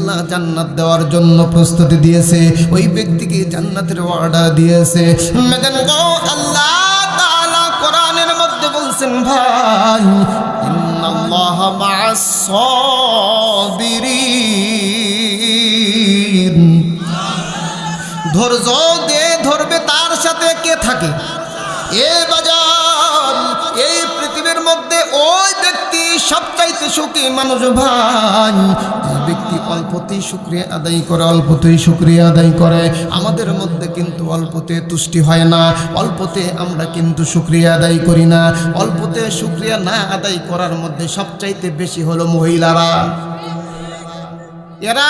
আল্লাহ জান্নাত দেওয়ার জন্য প্রস্তুতি দিয়েছে, ওই ব্যক্তিকে জান্নাতের অর্ডার দিয়েছে। আল্লাহ তাআলা কোরআনের মধ্যে বলছেন, ভাই ইন্নাল্লাহা মা'আস সাবিরিন, ধৈর্য যে ধরবে তার সাথে কে থাকে? এ বাজার, এই পৃথিবীর মধ্যে ওই ব্যক্তি সবচাইতে সুখী মানুষ ভাই, যে ব্যক্তি অল্পতেই শুকরিয়া আদায় করে, অল্পতেই শুকরিয়া আদায় করে। আমাদের মধ্যে কিন্তু অল্পতে তুষ্টি হয় না, অল্পতে আমরা কিন্তু শুকরিয়া আদায় করি না। অল্পতে শুকরিয়া না আদায় করার মধ্যে সবচাইতে বেশি হলো মহিলারা। এরা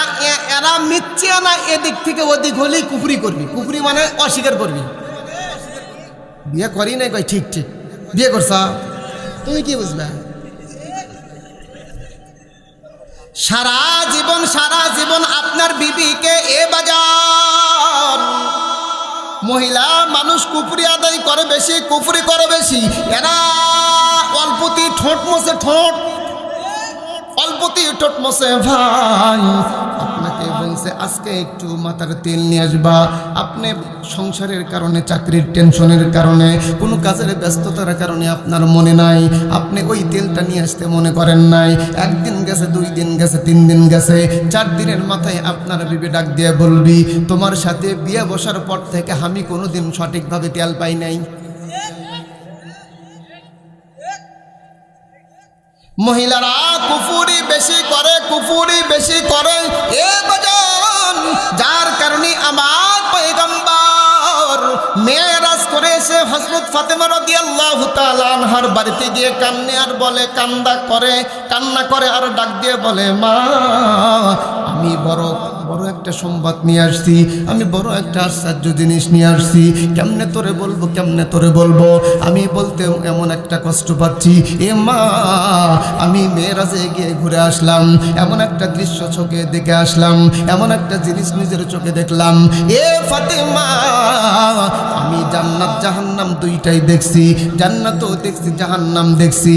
এরা মিথ্যে না, এদিক থেকে ওদিক হলেই কুফরি করবি। কুফরি মানে অস্বীকার করবি। বিয়ে করি নাই কই, ঠিক ঠিক বিয়ে করছা, তুমি কি বুঝবে? সারা জীবন আপনার বিবিকে এ বাজার মহিলা মানুষ কুফরি আদায় করে বেশি, কুফরি করে বেশি। এরা অল্পতি ঠোঁট মোছে, অল্পতি ঠোঁট মোছে। ভাই আপনাকে বলছে আজকে একটু মাথার তেল নিয়ে আসবা। আপনি সংসারের কারণে, চাকরির টেনশনের কারণে, কোনো কাজের ব্যস্ততার কারণে আপনার মনে নাই, আপনি ওই তেলটা নিয়ে আসতে মনে করেন নাই। একদিন গেছে, 2 দিন গেছে, 3 দিন গেছে, 4 দিনের মাথায় আপনার বিবি ডাক দিয়ে বলবি, তোমার সাথে বিয়ে বসার পর থেকে আমি কোনোদিন সঠিকভাবে তেল পাই নাই। মহিলারা কুফরি বেশি করে, কুফরি বেশি করে এ বাজান, যার কারণে আমার পয়গম্বর মেরাজ করেছে হযরত ফাতেমা রাদিয়াল্লাহু তাআলা আনহার বাড়িতে গিয়ে কান্না আর বলে, কান্না করে আর ডাক দিয়ে বলে, মা আমি বড় একটা সংবাদ নিয়ে আসছি, আমি বড় একটা আশ্চর্য জিনিস নিয়ে আসছি। কেমনে তোরে বলবো, আমি বলতে এমন একটা কষ্ট পাচ্ছি। এ মা, আমি মেরাজে গিয়ে ঘুরে আসলাম, এমন একটা দৃশ্য চোখে দেখে আসলাম, এমন একটা জিনিস নিজের চোখে দেখলাম। এ ফাতেমা, আমি জান্নাত জাহান্নাম দুইটাই দেখছি, জান্নাতও দেখছি, জাহান্নাম দেখছি।